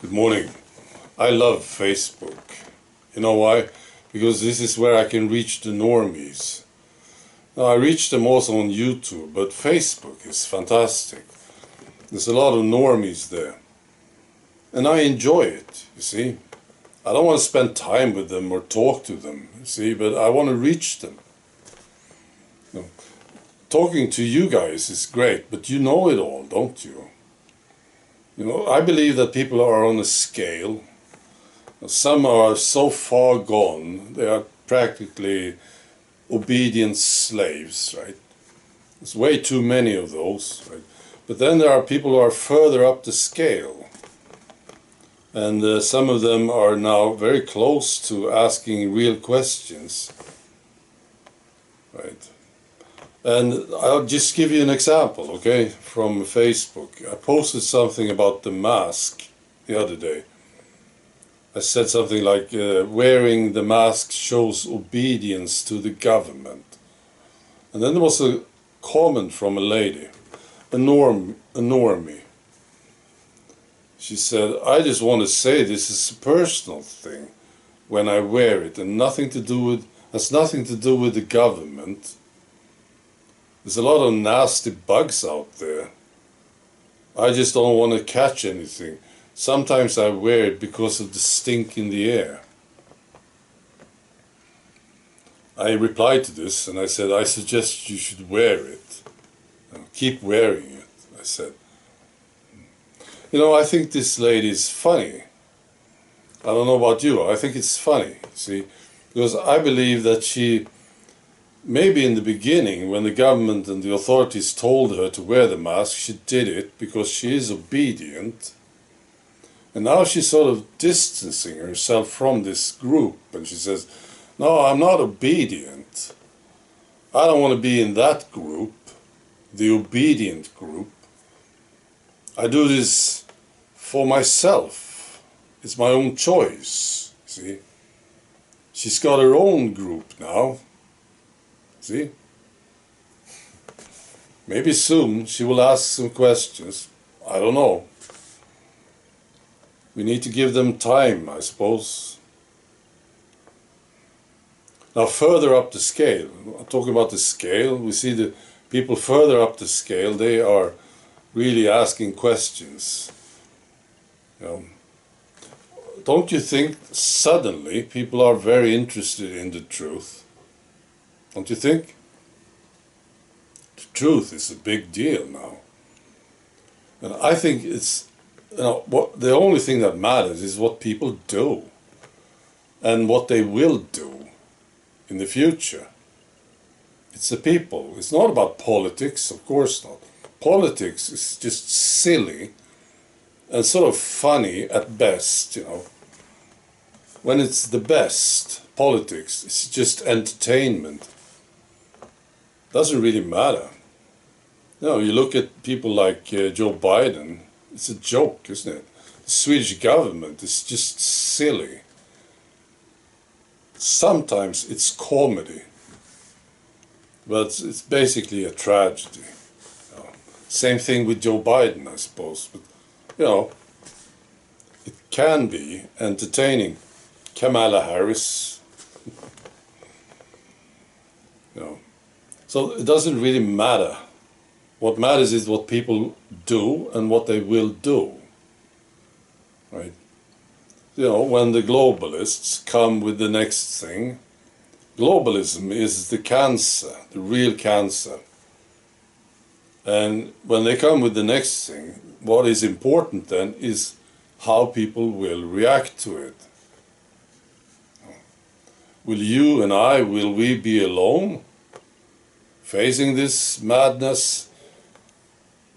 Good morning. I love Facebook. You know why? Because this is where I can reach the normies. Now, I reach them also on YouTube, but Facebook is fantastic. There's a lot of normies there. And I enjoy it, you see. I don't want to spend time with them or talk to them, you see, but I want to reach them. You know, talking to you guys is great, but you know it all, don't you? You know, I believe that people are on a scale. Some are so far gone, they are practically obedient slaves, right? There's way too many of those, right? But then there are people who are further up the scale. And some of them are now very close to asking real questions, right? And I'll just give you an example, okay, from Facebook. I posted something about the mask the other day. I said something like, wearing the mask shows obedience to the government. And then there was a comment from a lady, a normie. She said, I just want to say this is a personal thing when I wear it, and has nothing to do with the government. There's a lot of nasty bugs out there. I just don't want to catch anything. Sometimes I wear it because of the stink in the air. I replied to this and I said, I suggest you should wear it. Keep wearing it, I said. You know, I think this lady is funny. I don't know about you, I think it's funny, see? Because I believe that she, maybe in the beginning, when the government and the authorities told her to wear the mask, she did it because she is obedient. And now she's sort of distancing herself from this group, and she says, no, I'm not obedient. I don't want to be in that group, the obedient group. I do this for myself. It's my own choice, see? She's got her own group now, see? Maybe soon she will ask some questions. I don't know. We need to give them time, I suppose. Now, further up the scale, I'm talking about the scale, we see the people further up the scale, they are really asking questions. You know, don't you think suddenly people are very interested in the truth? Don't you think? The truth is a big deal now. And I think it's, you know, the only thing that matters is what people do and what they will do in the future. It's the people. It's not about politics, of course not. Politics is just silly and sort of funny at best, you know. When it's the best, politics, it's just entertainment. Doesn't really matter. You know, you look at people like Joe Biden, it's a joke, isn't it? The Swedish government is just silly. Sometimes it's comedy, but it's basically a tragedy. You know, same thing with Joe Biden, I suppose. But, you know, it can be entertaining. Kamala Harris, you know. So it doesn't really matter. What matters is what people do and what they will do, right? You know, when the globalists come with the next thing, globalism is the cancer, the real cancer. And when they come with the next thing, what is important then is how people will react to it. Will you and I, will we be alone facing this madness?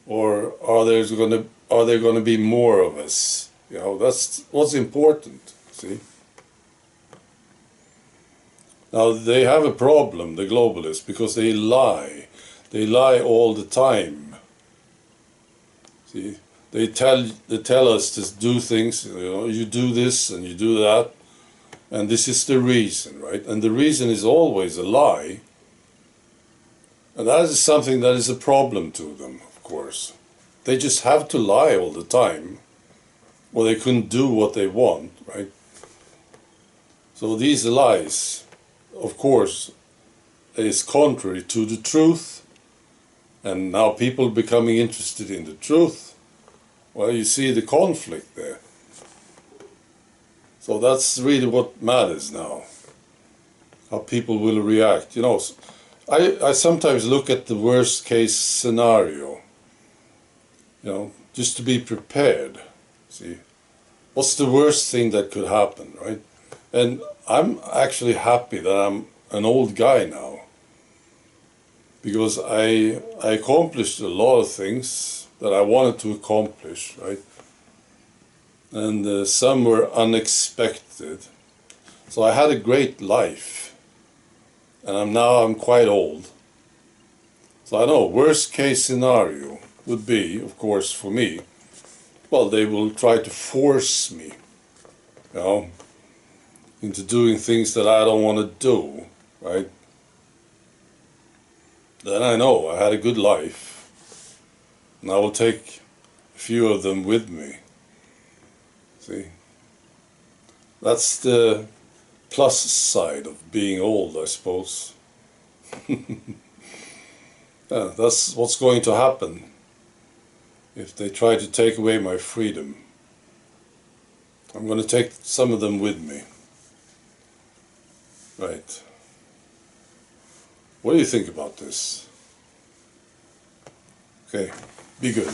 Or are there going to be more of us? You know, that's what's important, see? Now, they have a problem, the globalists, because they lie. They lie all the time. See? They tell us to do things, you know, you do this and you do that, and this is the reason, right? And the reason is always a lie. And that is something that is a problem to them, of course. They just have to lie all the time. or they couldn't do what they want, right? So these lies, of course, is contrary to the truth, and now people becoming interested in the truth. Well, you see the conflict there. So that's really what matters now, how people will react. You know, I sometimes look at the worst case scenario, you know, just to be prepared. See, what's the worst thing that could happen, right? And I'm actually happy that I'm an old guy now, because I accomplished a lot of things that I wanted to accomplish, right? And some were unexpected. So I had a great life, and I'm quite old. So I know worst case scenario would be, of course, for me, well, they will try to force me, you know, into doing things that I don't want to do, right? Then I know I had a good life, and I will take a few of them with me. See? That's the plus side of being old, I suppose. Yeah, that's what's going to happen if they try to take away my freedom. I'm going to take some of them with me. Right. What do you think about this? Okay, be good.